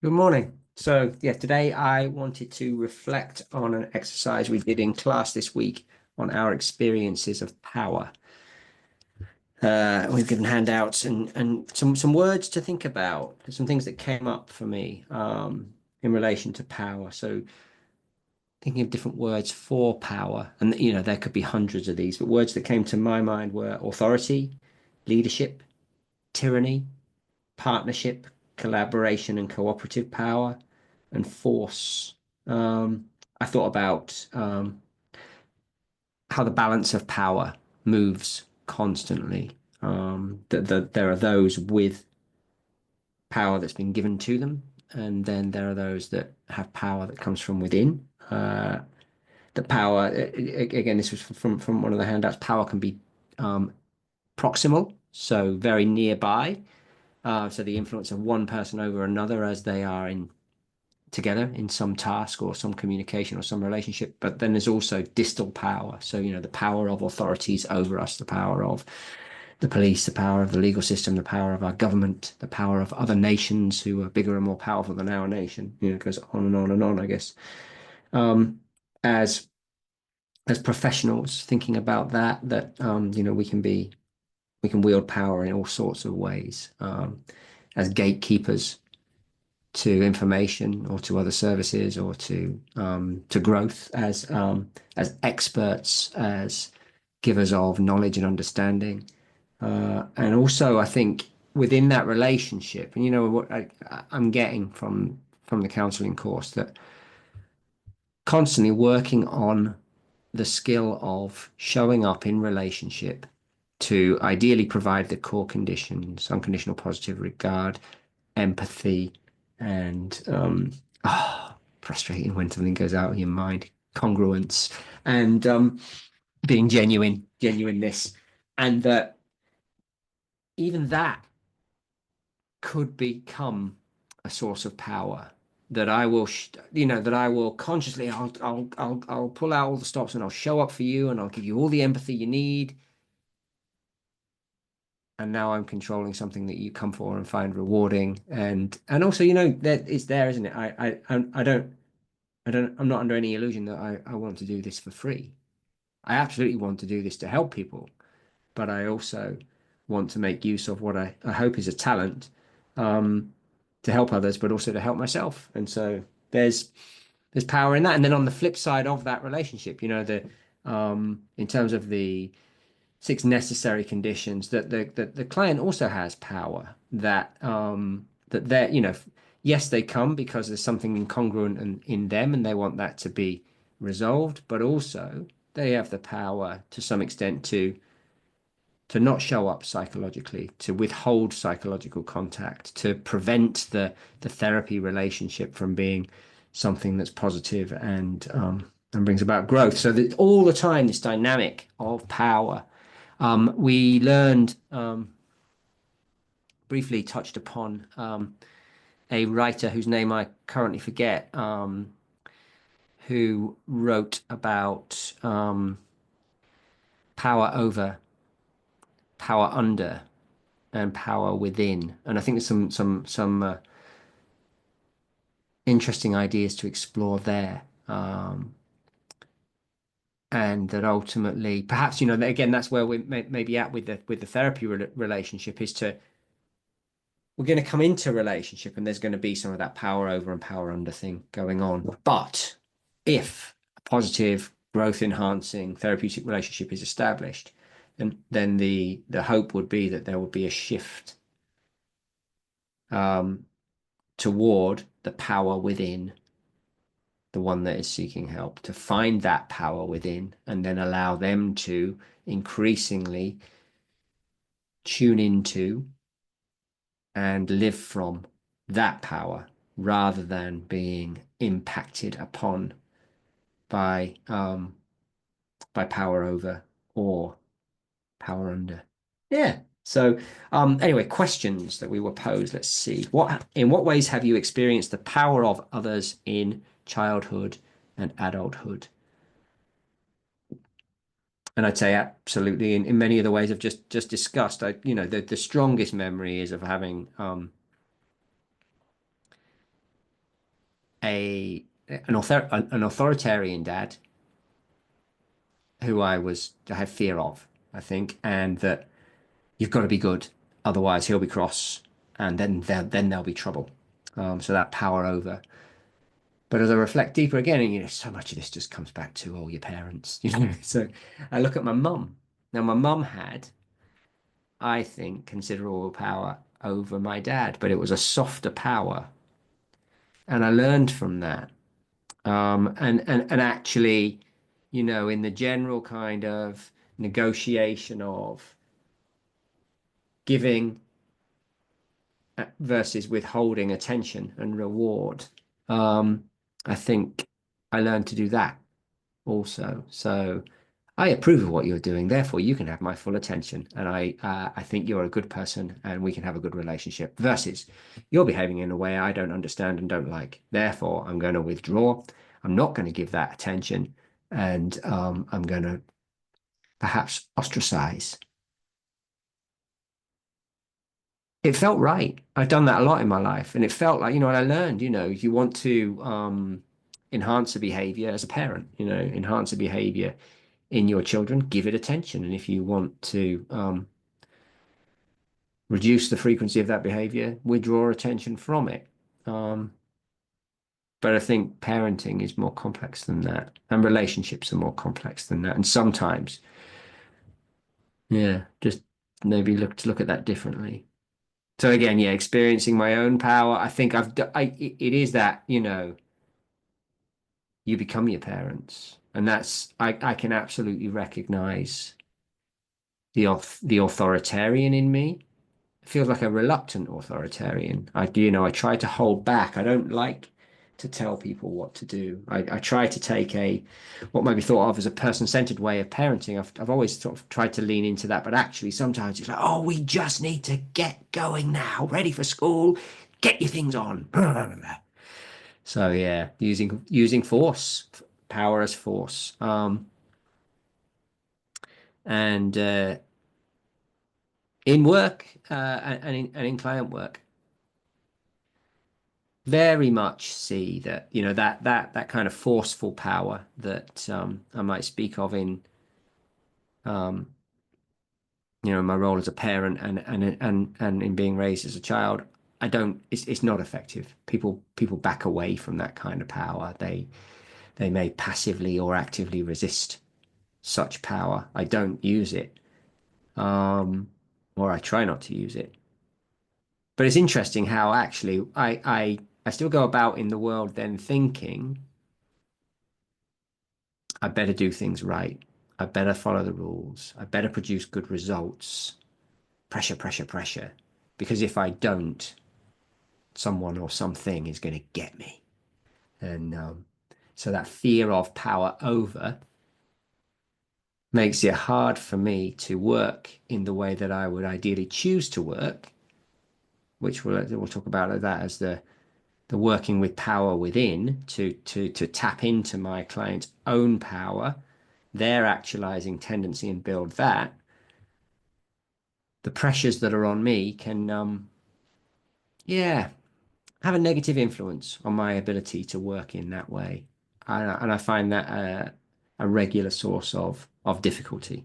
Good morning. So, yeah, today I wanted to reflect on an exercise we did in class this week on our experiences of power. We've given handouts and some words to think about, some things that came up for me in relation to power. So, thinking of different words for power, and there could be hundreds of these, but words that came to my mind were authority, leadership, tyranny, partnership, collaboration, and cooperative power, and force. I thought about how the balance of power moves constantly. That there are those with power that's been given to them, and then there are those that have power that comes from within. The power, again, this was from one of the handouts. Power can be proximal, so very nearby. So the influence of one person over another as they are in together in some task or some communication or some relationship. But then there's also distal power. So, the power of authorities over us, the power of the police, the power of the legal system, the power of our government, the power of other nations who are bigger and more powerful than our nation. It goes on and on and on, I guess. Um, as as professionals, thinking about that, we can wield power in all sorts of ways. As gatekeepers to information or to other services or to growth as experts, as givers of knowledge and understanding. And also, I think within that relationship, and what I'm getting from the counseling course, that constantly working on the skill of showing up in relationship to ideally provide the core conditions, unconditional positive regard, empathy, and frustrating when something goes out of your mind, congruence, and being genuineness, and that even that could become a source of power. That I will, that I will consciously, I'll pull out all the stops and I'll show up for you and I'll give you all the empathy you need. And now I'm controlling something that you come for and find rewarding, and also, that it's there, isn't it? I'm not under any illusion that I want to do this for free. I absolutely want to do this to help people, but I also want to make use of what I hope is a talent um, to help others, but also to help myself. And so there's power in that. And then on the flip side of that relationship, in terms of the six necessary conditions, that the client also has power, that they're, yes, they come because there's something incongruent in them and they want that to be resolved, but also they have the power to some extent to not show up psychologically, to withhold psychological contact, to prevent the therapy relationship from being something that's positive and brings about growth. So that all the time, this dynamic of power. We learned, briefly touched upon, a writer whose name I currently forget, who wrote about power over, power under, and power within. And I think there's some interesting ideas to explore there. And that ultimately, perhaps, again, that's where we may be at with the therapy relationship, is to we're going to come into a relationship and there's going to be some of that power over and power under thing going on. But if a positive, growth enhancing therapeutic relationship is established, then the hope would be that there would be a shift um, toward the power within the one that is seeking help, to find that power within and then allow them to increasingly tune into and live from that power rather than being impacted upon by power over or power under. Yeah. So anyway, questions that we were posed. Let's see. In what ways have you experienced the power of others in childhood and adulthood? And I'd say absolutely in many of the ways I've just discussed. The strongest memory is of having an authoritarian dad who I had fear of, I think, and that you've got to be good, otherwise he'll be cross, and then there'll be trouble. So that power over. But as I reflect deeper again, and so much of this just comes back to all your parents, So I look at my mum. Now, my mum had, I think, considerable power over my dad, but it was a softer power, and I learned from that. And actually, in the general kind of negotiation of giving versus withholding attention and reward, um, I think I learned to do that also. So I approve of what you're doing. Therefore, you can have my full attention, and I think you're a good person, and we can have a good relationship. Versus, you're behaving in a way I don't understand and don't like. Therefore, I'm going to withdraw. I'm not going to give that attention, and I'm going to perhaps ostracize. It felt right. I've done that a lot in my life, and it felt like, and I learned, you want to enhance the behavior as a parent, enhance the behavior in your children, give it attention. And if you want to reduce the frequency of that behavior, withdraw attention from it. Um, but I think parenting is more complex than that, and relationships are more complex than that. And sometimes, yeah, just maybe look at that differently. So again, yeah, experiencing my own power. I think it is that, you become your parents. And I can absolutely recognize the authoritarian in me. It feels like a reluctant authoritarian. I try to hold back. I don't like to tell people what to do. I try to take what might be thought of as a person-centered way of parenting. I've always sort of tried to lean into that, but actually sometimes it's like, oh, we just need to get going now, ready for school, get your things on. So yeah, using force, power as force. And in work and in client work, very much see that, that kind of forceful power that I might speak of in um, my role as a parent and in being raised as a child. I don't. It's not effective. People back away from that kind of power. They may passively or actively resist such power. I don't use it, um, or I try not to use it. But it's interesting how actually I still go about in the world then thinking I better do things right. I better follow the rules. I better produce good results. Pressure, pressure, pressure. Because if I don't, someone or something is going to get me. And so that fear of power over makes it hard for me to work in the way that I would ideally choose to work, which we'll talk about that as the working with power within to tap into my client's own power, their actualizing tendency and build that. The pressures that are on me can yeah, have a negative influence on my ability to work in that way. And I find that a regular source of difficulty.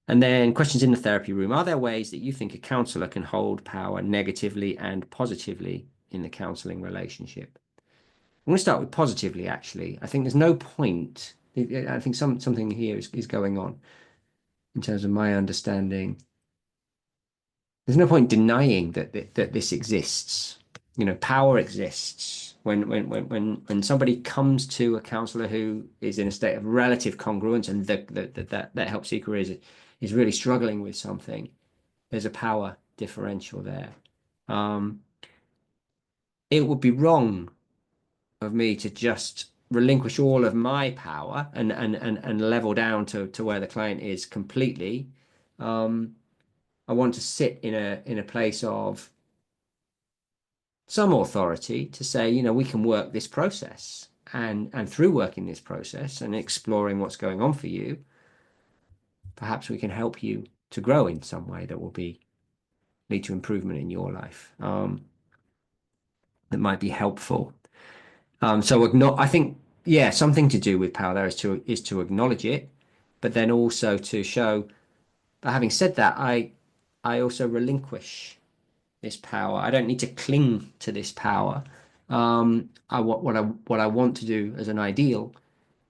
And then questions in the therapy room. Are there ways that you think a counselor can hold power negatively and positively in the counseling relationship? I'm going to start with positively, actually. I think there's no point. I think something here is going on in terms of my understanding. There's no point denying that this exists. Power exists. When somebody comes to a counselor who is in a state of relative congruence and that help seeker is really struggling with something, there's a power differential there. Um, it would be wrong of me to just relinquish all of my power and level down to where the client is completely. Um, I want to sit in a place of some authority to say, we can work this process, and through working this process and exploring what's going on for you, perhaps we can help you to grow in some way that will lead to improvement in your life. that might be helpful. I think, yeah, something to do with power there is to acknowledge it, but then also to show. But having said that, I also relinquish this power. I don't need to cling to this power. What I want to do as an ideal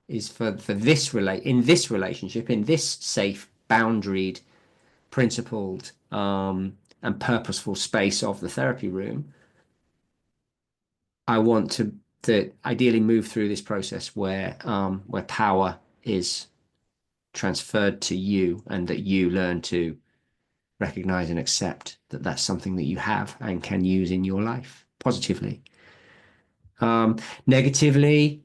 is for this relationship, in this safe, boundaried, principled, and purposeful space of the therapy room. I want to ideally move through this process where power is transferred to you, and that you learn to recognize and accept that that's something that you have and can use in your life positively. Negatively,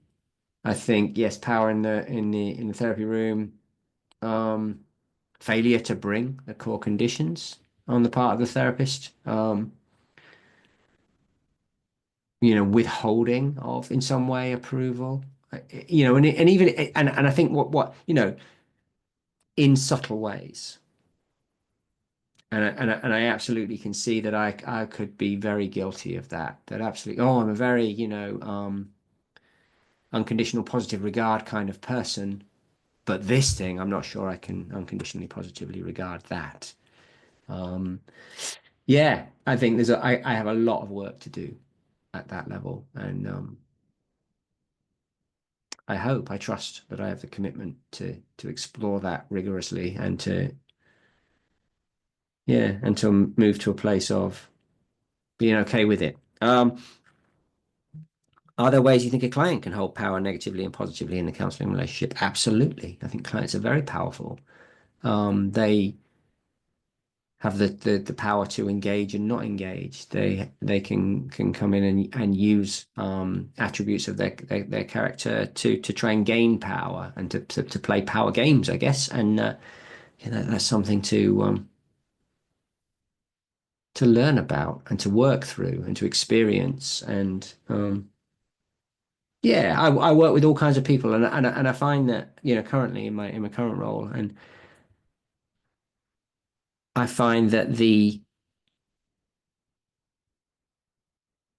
I think yes, power in the therapy room, um, failure to bring the core conditions on the part of the therapist, withholding of in some way approval, and even and I think what in subtle ways. And I absolutely can see that I could be very guilty of that. That absolutely, oh, I'm a very, unconditional positive regard kind of person. But this thing, I'm not sure I can unconditionally positively regard that. Um, yeah, I think I have a lot of work to do at that level. And I trust that I have the commitment to explore that rigorously and to move to a place of being okay with it. Are there ways you think a client can hold power negatively and positively in the counseling relationship? Absolutely. I think clients are very powerful. They have the power to engage and not engage. They can come in and use attributes of their character to try and gain power and to play power games, I guess. And that's something to learn about and to work through and to experience. And yeah, I work with all kinds of people, and I find that currently in my current role, and I find that the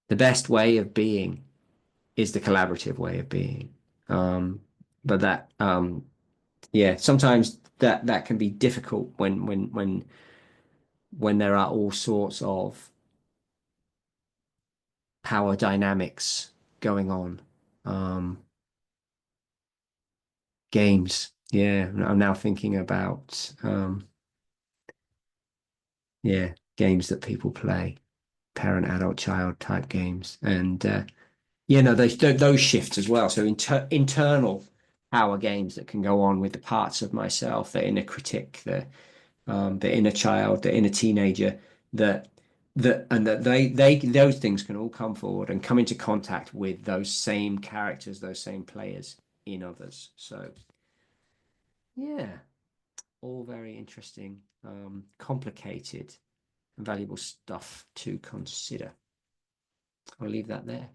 best way of being is the collaborative way of being. Um, but that yeah, sometimes that can be difficult when there are all sorts of power dynamics going on. Um, Games, yeah, I'm now thinking about yeah, games that people play, parent, adult, child type games, and no, those shifts as well. So internal power games that can go on with the parts of myself, the inner critic, the inner child, the inner teenager, that and that they those things can all come forward and come into contact with those same characters, those same players in others. So yeah, all very interesting, complicated, and valuable stuff to consider. I'll leave that there.